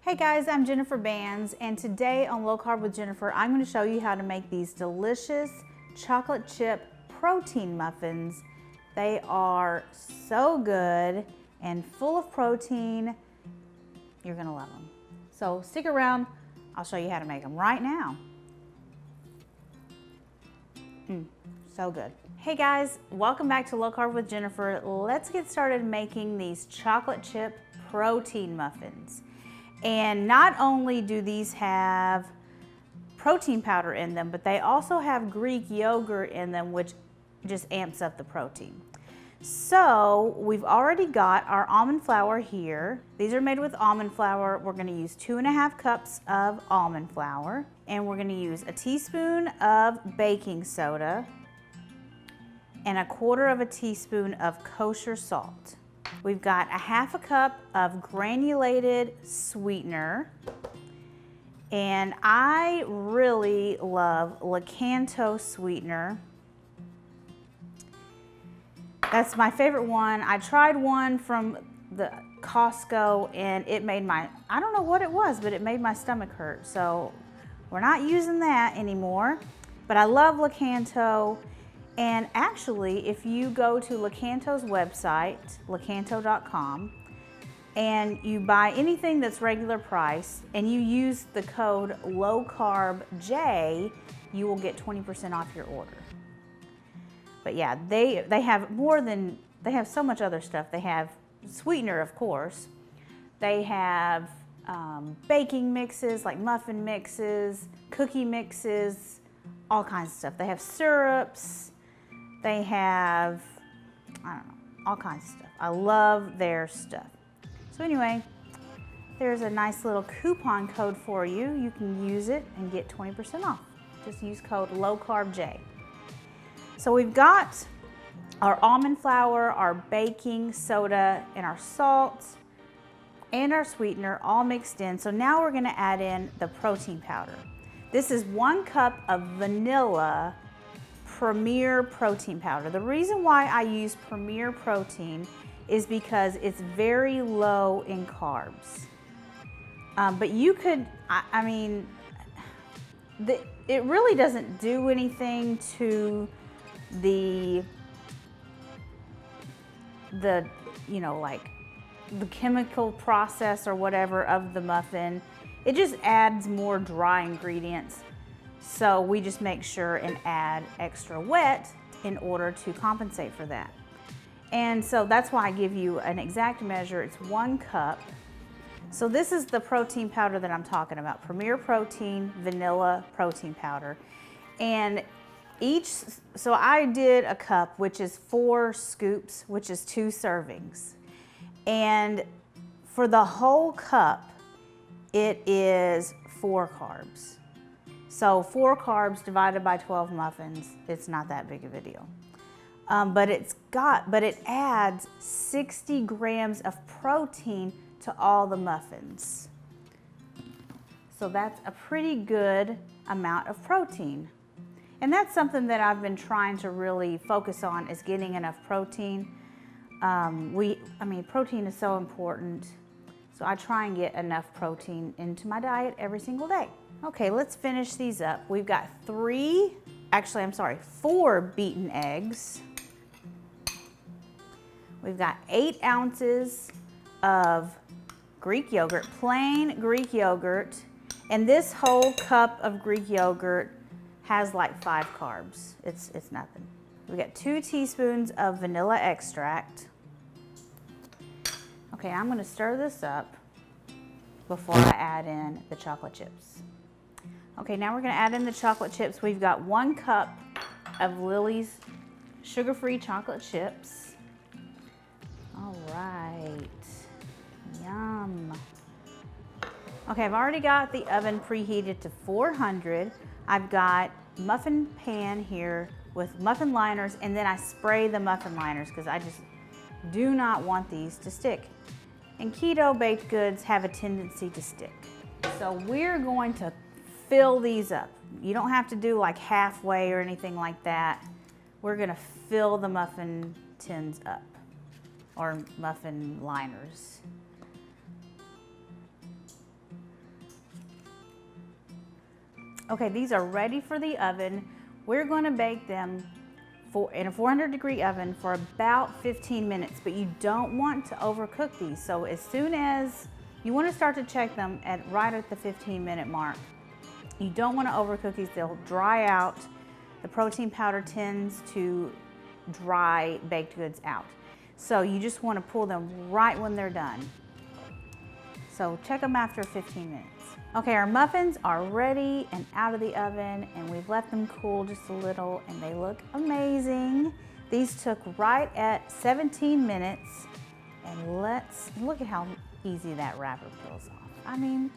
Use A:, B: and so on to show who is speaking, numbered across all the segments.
A: Hey guys, I'm Jennifer Bands, and today on Low Carb with Jennifer, I'm going to show you how to make these delicious chocolate chip protein muffins. They are so good and full of protein. You're going to love them. So stick around. I'll show you how to make them right now. So good. Hey guys, welcome back to Low Carb with Jennifer. Let's get started making these chocolate chip protein muffins. And not only do these have protein powder in them, but they also have Greek yogurt in them, which just amps up the protein. So we've already got our almond flour here. These are made with almond flour. We're going to use 2.5 cups of almond flour, and we're going to use a teaspoon of baking soda and 1/4 teaspoon of kosher salt. We've got 1/2 cup of granulated sweetener, and I really love Lakanto sweetener. That's my favorite one. I tried one from the Costco and it made my, I don't know what it was, but it made my stomach hurt. So we're not using that anymore, but I love Lakanto. And actually, if you go to Lakanto's website, lakanto.com, and you buy anything that's regular price and you use the code LOWCARBJ, you will get 20% off your order. But yeah, they have more than, they have so much other stuff. They have sweetener, of course. They have baking mixes, like muffin mixes, cookie mixes, all kinds of stuff. They have syrups. They have, I don't know, all kinds of stuff. I love their stuff. So anyway, there's a nice little coupon code for you. You can use it and get 20% off. Just use code LOWCARBJ. So we've got our almond flour, our baking soda, and our salt, and our sweetener all mixed in. So now we're gonna add in the protein powder. This is 1 cup of vanilla Premier protein powder. The reason why I use Premier protein is because it's very low in carbs. But you could, I mean, it really doesn't do anything to the you know, like the chemical process or whatever of the muffin. It just adds more dry ingredients. So we just make sure and add extra wet in order to compensate for that. And so that's why I give you an exact measure. It's 1 cup. So this is the protein powder that I'm talking about, Premier Protein Vanilla Protein Powder. And so I did a cup, which is 4 scoops, which is 2 servings. And for the whole cup, it is 4 carbs. So 4 carbs divided by 12 muffins, it's not that big of a deal. But it adds 60 grams of protein to all the muffins. So that's a pretty good amount of protein. And that's something that I've been trying to really focus on, is getting enough protein. I mean, protein is so important. So I try and get enough protein into my diet every single day. Okay, let's finish these up. We've got 4 beaten eggs. We've got 8 ounces of Greek yogurt, plain Greek yogurt. And this whole cup of Greek yogurt has like 5 carbs. It's nothing. We got 2 teaspoons of vanilla extract. Okay, I'm gonna stir this up before I add in the chocolate chips. Okay, now we're gonna add in the chocolate chips. We've got 1 cup of Lily's sugar-free chocolate chips. All right, yum. Okay, I've already got the oven preheated to 400. I've got muffin pan here with muffin liners, and then I spray the muffin liners because I just do not want these to stick. And keto baked goods have a tendency to stick. So we're going to fill these up. You don't have to do like halfway or anything like that. We're gonna fill the muffin tins up, or muffin liners. Okay, these are ready for the oven. We're gonna bake them in a 400-degree oven for about 15 minutes, but you don't want to overcook these. So as soon as you want to start to check them right at the 15-minute mark. You don't want to overcook these, they'll dry out. The protein powder tends to dry baked goods out. So you just want to pull them right when they're done. So check them after 15 minutes. Okay, our muffins are ready and out of the oven, and we've let them cool just a little, and they look amazing. These took right at 17 minutes, and let's look at how easy that wrapper peels off. I mean,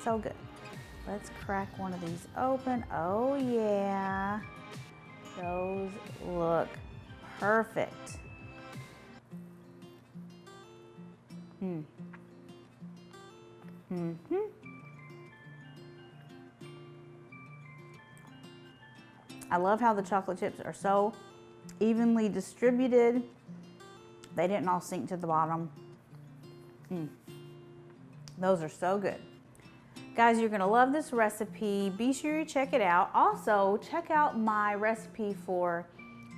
A: so good. Let's crack one of these open. Oh yeah, those look perfect. I love how the chocolate chips are so evenly distributed. They didn't all sink to the bottom. Those are so good. Guys, you're gonna love this recipe. Be sure you check it out. Also, check out my recipe for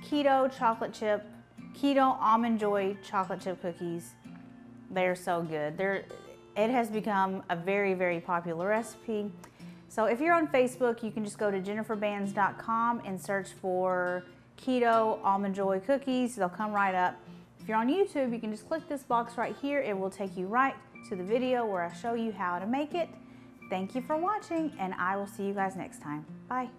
A: keto chocolate chip, keto almond joy chocolate chip cookies. They're so good. It has become a very, very popular recipe. So if you're on Facebook, you can just go to jenniferbands.com and search for keto almond joy cookies. They'll come right up. If you're on YouTube, you can just click this box right here. It will take you right to the video where I show you how to make it. Thank you for watching, and I will see you guys next time. Bye.